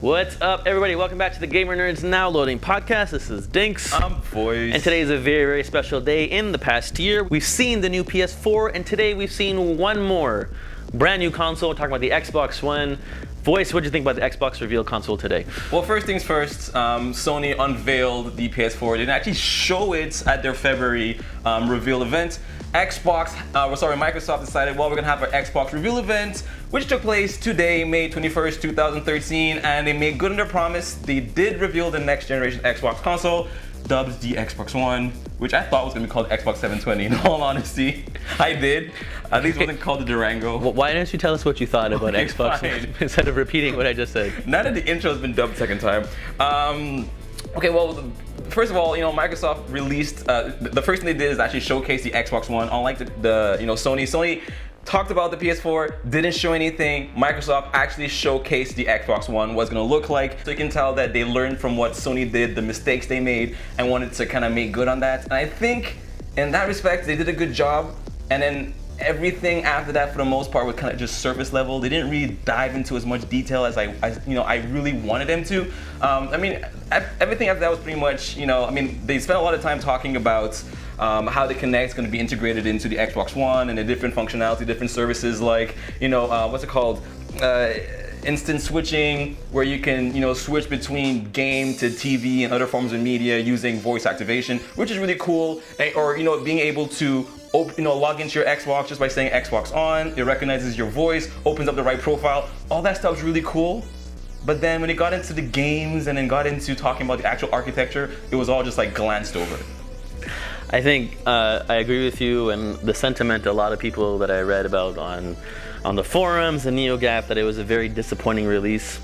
What's up, everybody? Welcome back to the Gamer Nerds Now Loading podcast. This is Dinx. I'm Voyce. And today is a very, very special day. In the past year, we've seen the new PS4, and today we've seen one more brand new console. We're talking about the Xbox One. Voice, what do you think about the Xbox reveal console today? Well, first things first, Sony unveiled the PS4. They didn't actually show it at their February reveal event. Microsoft decided, well, we're gonna have our Xbox reveal event, which took place today, May 21st, 2013, and they made good on their promise. They did reveal the next generation Xbox console, dubbed the Xbox One, which I thought was gonna be called Xbox 720, in all honesty. I did. At least it wasn't called the Durango. Well, why didn't you tell us what you thought about Xbox One instead of repeating what I just said? Now that the intro has been dubbed second time. Okay, well, first of all, Microsoft released, the first thing they did is actually showcase the Xbox One, unlike Sony talked about the PS4, didn't show anything. Microsoft actually showcased the Xbox One, what it's gonna look like. So you can tell that they learned from what Sony did, the mistakes they made, and wanted to kind of make good on that. And I think in that respect, they did a good job. And then everything after that, for the most part, was kind of just surface level. They didn't really dive into as much detail as I really wanted them to. Everything after that was pretty much, they spent a lot of time talking about how the Kinect is going to be integrated into the Xbox One and the different functionality, different services like, what's it called? Instant switching, where you can, switch between game to TV and other forms of media using voice activation, which is really cool. Or, being able to log into your Xbox just by saying Xbox on, it recognizes your voice, opens up the right profile. All that stuff is really cool. But then when it got into the games and then got into talking about the actual architecture, it was all just like glanced over. I think I agree with you, and the sentiment a lot of people that I read about on the forums and NeoGAF, that it was a very disappointing release.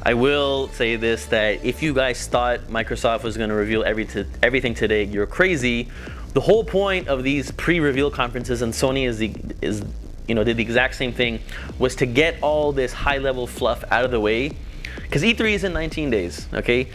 I will say this, that if you guys thought Microsoft was going to reveal everything today, you're crazy. The whole point of these pre-reveal conferences, and Sony did the exact same thing, was to get all this high-level fluff out of the way, because E3 is in 19 days, okay?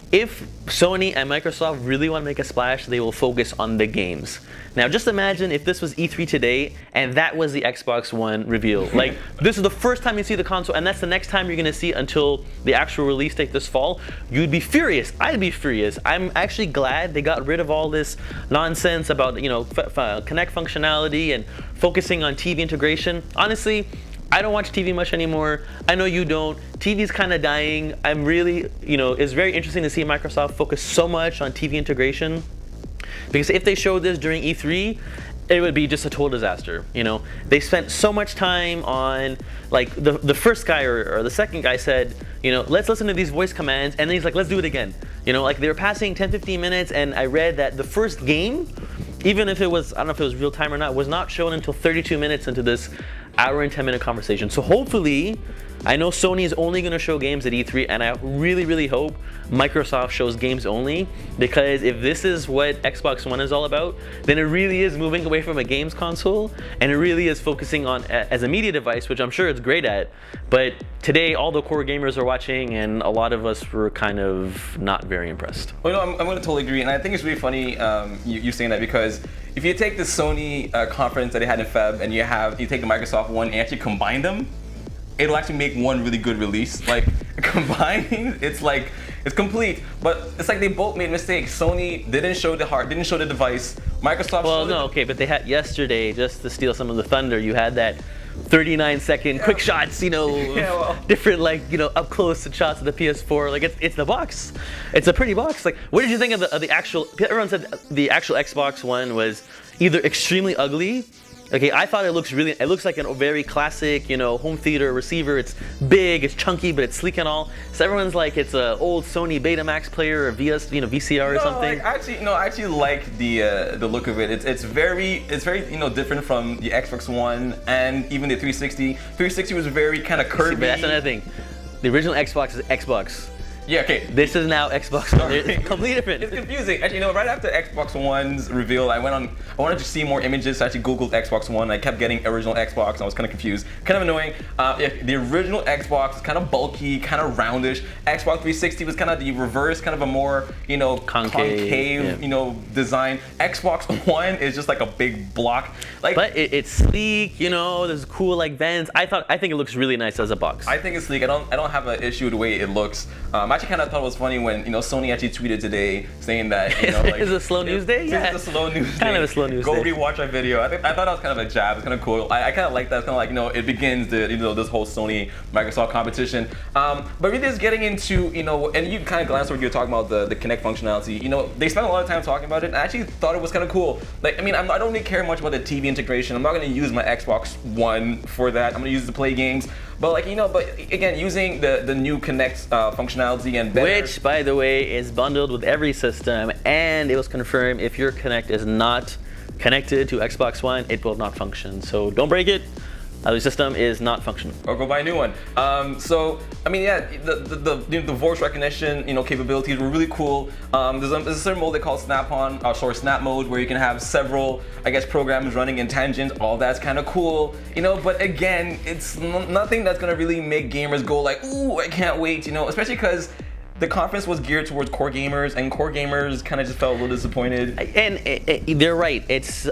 If Sony and Microsoft really want to make a splash, they will focus on the games. Now, just imagine if this was E3 today and that was the Xbox One reveal. Like, this is the first time you see the console, and that's the next time you're going to see it until the actual release date this fall. You'd be furious. I'd be furious. I'm actually glad they got rid of all this nonsense about, Kinect functionality and focusing on TV integration. Honestly, I don't watch TV much anymore. I know you don't. TV's kind of dying. I'm really, it's very interesting to see Microsoft focus so much on TV integration, because if they showed this during E3, it would be just a total disaster. They spent so much time on, like, the first guy or the second guy said, let's listen to these voice commands, and then he's like, let's do it again. Like, they were passing 10-15 minutes, and I read that the first game, even if it was, I don't know if it was real time or not, was not shown until 32 minutes into this hour and 10-minute conversation. So hopefully, I know Sony is only going to show games at E3, and I really, really hope Microsoft shows games only, because if this is what Xbox One is all about, then it really is moving away from a games console, and it really is focusing on as a media device, which I'm sure it's great at. But today, all the core gamers are watching, and a lot of us were kind of not very impressed. Well, I'm going to totally agree, and I think it's really funny you saying that, because if you take the Sony conference that they had in Feb, and you take the Microsoft one and actually combine them, it'll actually make one really good release. Like, combining, it's complete. But it's like they both made mistakes. Sony didn't show the device. Microsoft. Well, no, okay, but they had yesterday, just to steal some of the thunder, you had that 39-second quick shots, different, up close shots of the PS4. Like, it's the box. It's a pretty box. Like, what did you think of the actual? Everyone said the actual Xbox One was either extremely ugly. Okay, I thought it looks like a very classic, home theater receiver. It's big, it's chunky, but it's sleek and all. So everyone's like, it's an old Sony Betamax player or VCR or something. I actually like the look of it. It's very different from the Xbox One and even the 360. 360 was very kind of curvy. See, but that's another thing. The original Xbox is Xbox. Yeah, okay. This is now Xbox One. It's completely different. It's confusing. Actually, right after Xbox One's reveal, I wanted to see more images, so I actually Googled Xbox One. I kept getting original Xbox, and I was kind of confused. Kind of annoying. The original Xbox was kind of bulky, kind of roundish. Xbox 360 was kind of the reverse, kind of a more, concave, design. Xbox One is just like a big block. But it's sleek, there's cool vents. I think it looks really nice as a box. I think it's sleek. I don't have an issue with the way it looks. I actually kind of thought it was funny when Sony actually tweeted today saying that is it a slow news day? Yeah, it's a slow news day. Kind of a slow news day. Go day. rewatch our video. I thought that was kind of a jab. It's kind of cool. I kind of like that. It's kind of like it begins this whole Sony Microsoft competition. But really just getting into and you kind of glanced over. You were talking about the Kinect functionality. They spent a lot of time talking about it. And I actually thought it was kind of cool. I don't really care much about the TV integration. I'm not going to use my Xbox One for that. I'm going to use it to play games. But but again, using the new Kinect functionality and better. Which, by the way, is bundled with every system, and it was confirmed if your Kinect is not connected to Xbox One, it will not function. So don't break it. The system is not functional. Or go buy a new one. The voice recognition, capabilities were really cool. There's a certain mode they call Snap Mode, where you can have several, programs running in tangent. All that's kind of cool, But again, it's nothing that's gonna really make gamers go like, ooh, I can't wait, Especially because the conference was geared towards core gamers, and core gamers kind of just felt a little disappointed. And they're right.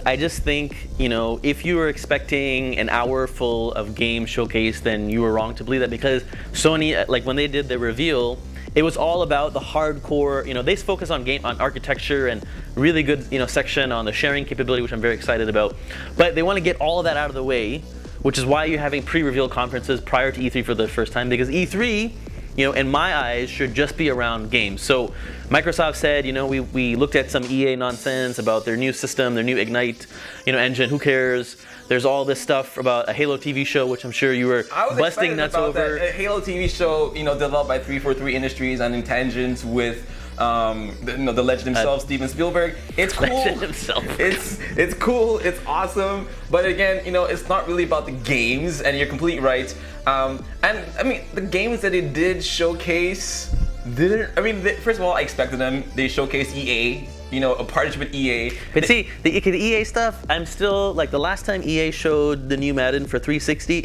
I just think, if you were expecting an hour full of game showcase, then you were wrong to believe that, because Sony, when they did the reveal, it was all about the hardcore, they focus on architecture and really good, section on the sharing capability, which I'm very excited about. But they want to get all of that out of the way, which is why you're having pre-reveal conferences prior to E3 for the first time, because E3, in my eyes, should just be around games. So Microsoft said, we looked at some EA nonsense about their new system, their new Ignite, engine. Who cares? There's all this stuff about a Halo TV show, which I'm sure you were busting nuts over. A Halo TV show, developed by 343 Industries and in tangents with the legend himself, Steven Spielberg. It's cool. Legend himself. It's cool. It's awesome. But again, it's not really about the games, and you're completely right. The games that it did showcase first of all, I expected them. They showcased EA. A partnership with EA. But see, the EA stuff, I'm still, the last time EA showed the new Madden for 360,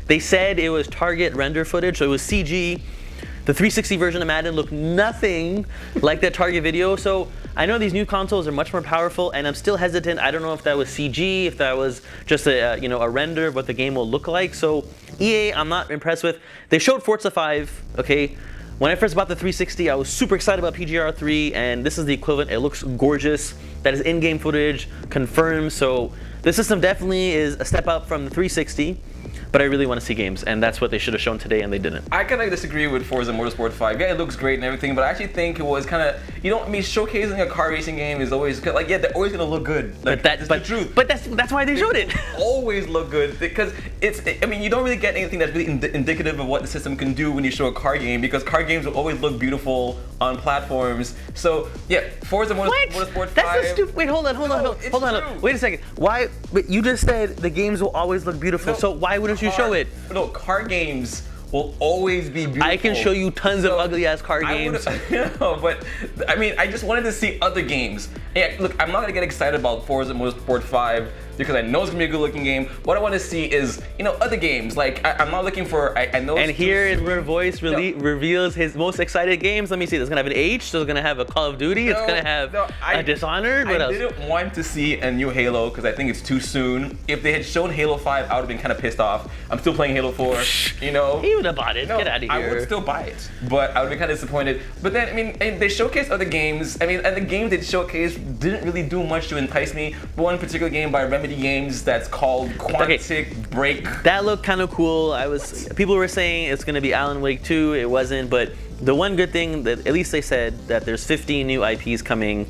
they said it was target render footage, so it was CG. The 360 version of Madden looked nothing like that target video. So I know these new consoles are much more powerful, and I'm still hesitant. I don't know if that was CG, if that was just a render of what the game will look like. So EA, I'm not impressed with. They showed Forza 5, okay? When I first bought the 360, I was super excited about PGR 3, and this is the equivalent. It looks gorgeous. That is in-game footage, confirmed. So this system definitely is a step up from the 360. But I really want to see games, and that's what they should have shown today, and they didn't. I kind of disagree with Forza Motorsport 5. Yeah, it looks great and everything, but I actually think it was kind of, showcasing a car racing game is always they're always gonna look good. That's the truth. But that's why they showed it. Always look good, because you don't really get anything that's really indicative of what the system can do when you show a car game, because car games will always look beautiful on platforms. So yeah, Forza Motorsport 5. That's a stupid. Wait, hold on. Wait a second. Why? But you just said the games will always look beautiful. No, so why wouldn't you show it? No, car games will always be beautiful. I can show you tons of ugly ass car games. But I just wanted to see other games. Yeah, look, I'm not gonna get excited about Forza Motorsport 5 because I know it's gonna be a good looking game. What I want to see is, other games. I'm not looking for, I know. And here is where Voyce reveals his most excited games. Let me see. It's gonna have an H. So it's gonna have a Call of Duty. It's gonna have a Dishonored. What else? I didn't want to see a new Halo because I think it's too soon. If they had shown Halo 5, I would have been kind of pissed off. I'm still playing Halo 4. You would have bought it. Get out of here. I would still buy it, but I would be kind of disappointed. But then, they showcased other games. And the games they showcased didn't really do much to entice me. One particular game by Remedy Games that's called Quantic Break. That looked kind of cool. People were saying it's going to be Alan Wake 2. It wasn't, but the one good thing that at least they said that there's 15 new IPs coming.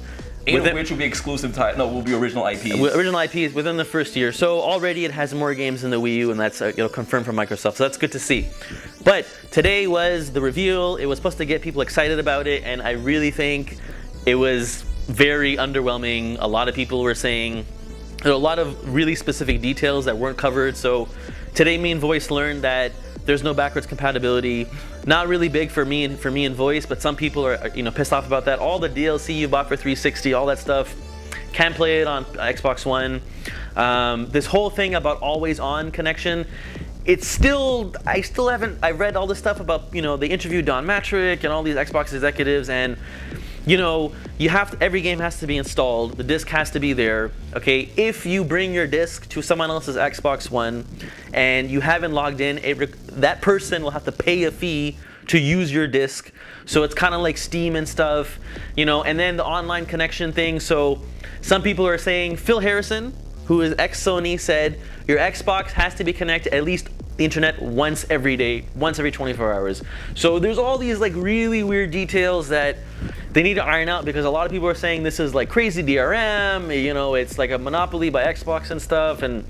8 of which will be exclusive will be original IPs. Original IPs within the first year. So already it has more games than the Wii U, and that's confirmed from Microsoft. So that's good to see. But today was the reveal. It was supposed to get people excited about it, and I really think it was very underwhelming. A lot of people were saying there are a lot of really specific details that weren't covered. So today me and Voyce learned that there's no backwards compatibility. Not really big for me and Voice, but some people are pissed off about that. All the DLC you bought for 360, all that stuff, can't play it on Xbox One. This whole thing about always on connection, I read all this stuff about, they interviewed Don Matrick and all these Xbox executives, and every game has to be installed. The disc has to be there. Okay, if you bring your disc to someone else's Xbox One and you haven't logged in, that person will have to pay a fee to use your disc. So it's kind of like Steam and stuff, and then the online connection thing. So some people are saying, Phil Harrison, who is ex-Sony, said your Xbox has to be connected at least the internet once every day, once every 24 hours. So there's all these like really weird details that they need to iron out, because a lot of people are saying this is like crazy DRM, it's like a monopoly by Xbox and stuff, and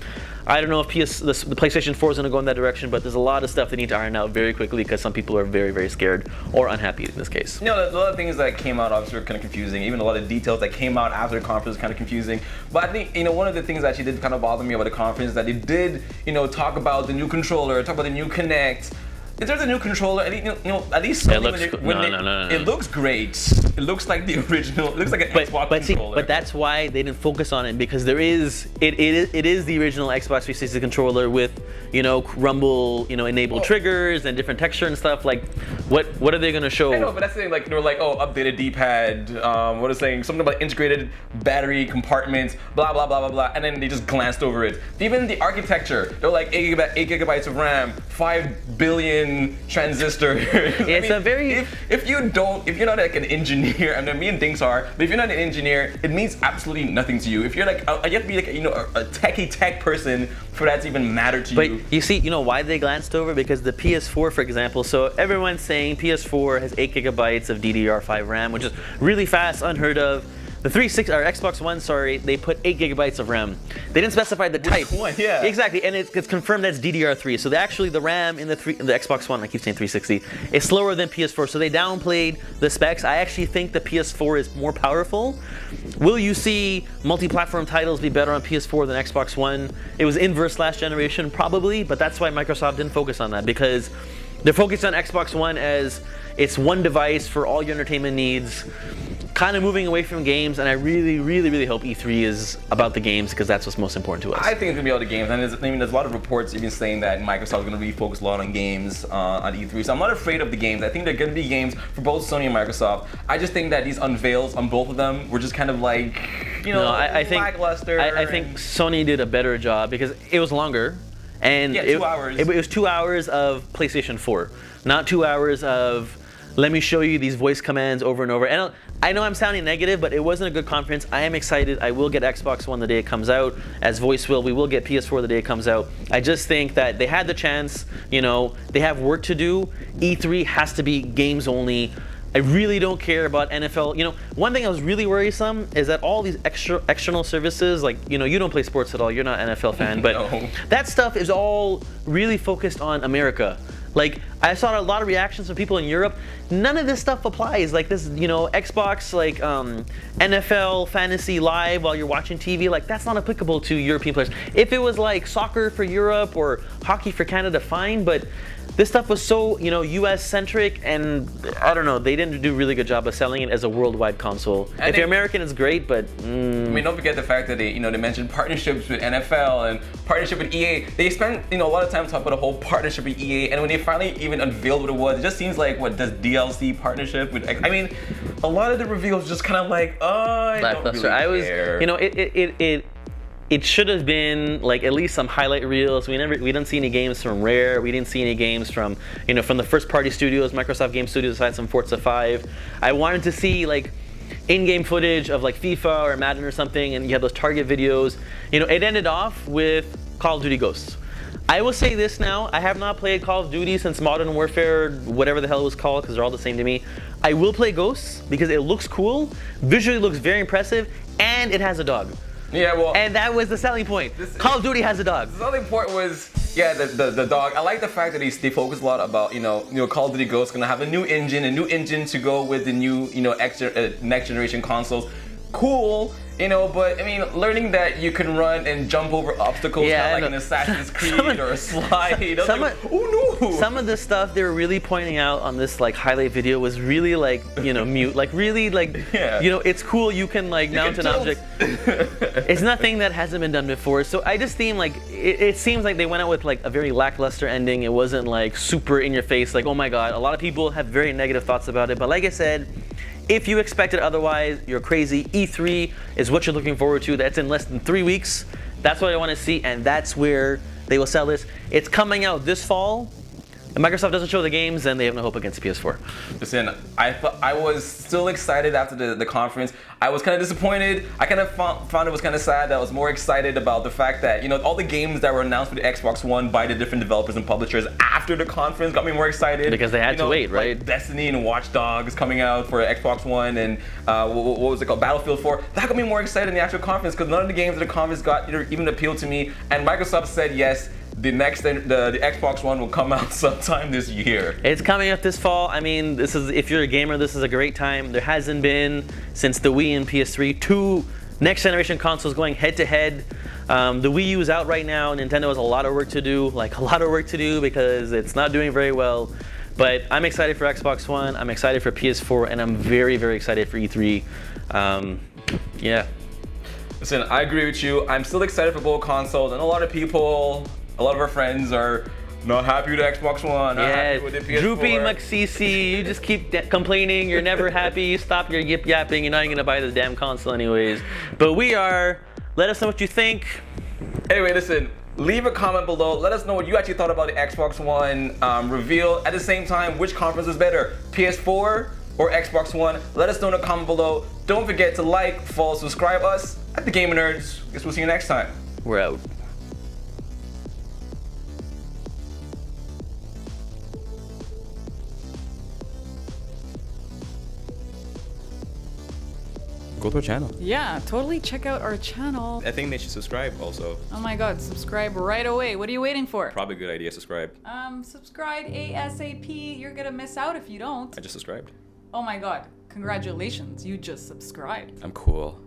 I don't know if the PlayStation 4 is going to go in that direction, but there's a lot of stuff they need to iron out very quickly, because some people are very, very scared or unhappy in this case. A lot of things that came out obviously were kind of confusing. Even a lot of details that came out after the conference was kind of confusing. But I think, one of the things that actually did kind of bother me about the conference is that they did, talk about the new controller, talk about the new Kinect. If there's a new controller, at least Sony, it looks great. It looks like the original. It looks like an Xbox controller. But that's why they didn't focus on it, because it is the original Xbox 360 controller with Rumble enabled triggers and different texture and stuff. Like, what are they gonna show? I know, but that's the thing. Like, they were like, updated D-pad. What is saying something about integrated battery compartments, blah blah blah blah blah, and then they just glanced over it. Even the architecture, they're like 8 gigabytes of RAM, 5 billion transistors. It's if you're not like an engineer, I mean, me and Dinx are, but if you're not an engineer, it means absolutely nothing to you. If you're like, you have to be like a techie tech person for that to even matter to you. But you see, why they glanced over? Because the PS4, for example, so everyone's saying PS4 has 8 gigabytes of DDR5 RAM, which is really fast, unheard of. The 360 or Xbox One, they put 8 gigabytes of RAM. They didn't specify the type. Which one? Yeah. Exactly, and it's confirmed that's DDR3. So the RAM in the Xbox One, I keep saying 360, is slower than PS4. So they downplayed the specs. I actually think the PS4 is more powerful. Will you see multi-platform titles be better on PS4 than Xbox One? It was inverse last generation, probably, but that's why Microsoft didn't focus on that, because they're focused on Xbox One as it's one device for all your entertainment needs, kind of moving away from games, and I really, really, really hope E3 is about the games, because that's what's most important to us. I think it's gonna be about the games, and there's a lot of reports even saying that Microsoft is gonna really focus a lot on games on E3. So I'm not afraid of the games. I think they're gonna be games for both Sony and Microsoft. I just think that these unveils on both of them were just kind of like, lackluster. I think Sony did a better job, because it was longer. And 2 hours. It was 2 hours of PlayStation 4, not 2 hours of let me show you these voice commands over and over. And I know I'm sounding negative, but it wasn't a good conference. I am excited. I will get Xbox One the day it comes out, as Voice will. We will get PS4 the day it comes out. I just think that they had the chance. They have work to do. E3 has to be games only. I really don't care about NFL. One thing I was really worrisome is that all these external services, like, you don't play sports at all. You're not an NFL fan, but No. That stuff is all really focused on America. Like, I saw a lot of reactions from people in Europe. None of this stuff applies. Like this, Xbox, like NFL Fantasy Live while you're watching TV, like that's not applicable to European players. If it was like soccer for Europe or hockey for Canada, fine, but this stuff was so, US centric, and I don't know, they didn't do a really good job of selling it as a worldwide console. If you're American, it's great, but I mean, don't forget the fact that they mentioned partnerships with NFL and partnership with EA. They spent, a lot of time talking about a whole partnership with EA, and when they finally even unveiled what it was, it just seems like, does DLC partnership with, I mean, a lot of the reveals just kind of like, I don't really care. It should have been like at least some highlight reels. We didn't see any games from Rare. We didn't see any games from from the first party studios, Microsoft Game Studios, aside some Forza 5. I wanted to see like in-game footage of like FIFA or Madden or something, and you have those Target videos. It ended off with Call of Duty Ghosts. I will say this now, I have not played Call of Duty since Modern Warfare, whatever the hell it was called, because they're all the same to me. I will play Ghosts because it looks cool, visually looks very impressive, and it has a dog. Yeah, well, and that was the selling point. Call of Duty has a dog. The selling point was, the dog. I like the fact that they focus a lot about, Call of Duty Ghosts gonna have a new engine to go with the new, next generation consoles. cool, you know, but I mean, learning that you can run and jump over obstacles, Yeah, kind of like an Assassin's Creed or a slide. Oh no! Some of the stuff they were really pointing out on this like highlight video was really like, you know, mute, like really like, you know, it's cool. You can like mount an object. It's nothing that hasn't been done before. So I just think like it seems like they went out with like a very lackluster ending. It wasn't like super in your face, like, oh my god. A lot of people have very negative thoughts about it, but like I said, if you expected otherwise, you're crazy. E3 is what you're looking forward to. That's in less than 3 weeks. That's what I want to see, and that's where they will sell this. It's coming out this fall. If Microsoft doesn't show the games, then they have no hope against PS4. Listen, I was still excited after the conference. I was kind of disappointed. I kind of found it was kind of sad that I was more excited about the fact that, you know, all the games that were announced for the Xbox One by the different developers and publishers after the conference got me more excited. Because they had to wait, right? Like Destiny and Watch Dogs coming out for Xbox One, and what was it called? Battlefield 4. That got me more excited in the actual conference because none of the games at the conference got even appealed to me. And Microsoft said yes. The Xbox One will come out sometime this year. It's coming out this fall. I mean, this is, if you're a gamer, this is a great time. There hasn't been, since the Wii and PS3, 2 next generation consoles going head to head. The Wii U is out right now. Nintendo has a lot of work to do, because it's not doing very well. But I'm excited for Xbox One, I'm excited for PS4, and I'm very, very excited for E3. Yeah. Listen, I agree with you. I'm still excited for both consoles, and a lot of our friends are not happy with the Xbox One, not happy with the PS4. Droopy McCC, you just keep complaining, you're never happy, stop your yip yapping, you're not even gonna buy this damn console anyways. But we are. Let us know what you think. Anyway, listen, leave a comment below. Let us know what you actually thought about the Xbox One reveal. At the same time, which conference is better, PS4 or Xbox One? Let us know in the comment below. Don't forget to like, follow, subscribe us at Thegamernerdz. Guess we'll see you next time. We're out. Go to our channel. Yeah, totally check out our channel. I think they should subscribe also. Oh my god, subscribe right away. What are you waiting for? Probably a good idea, subscribe. Subscribe ASAP. You're gonna miss out if you don't. I just subscribed. Oh my god, congratulations. You just subscribed. I'm cool.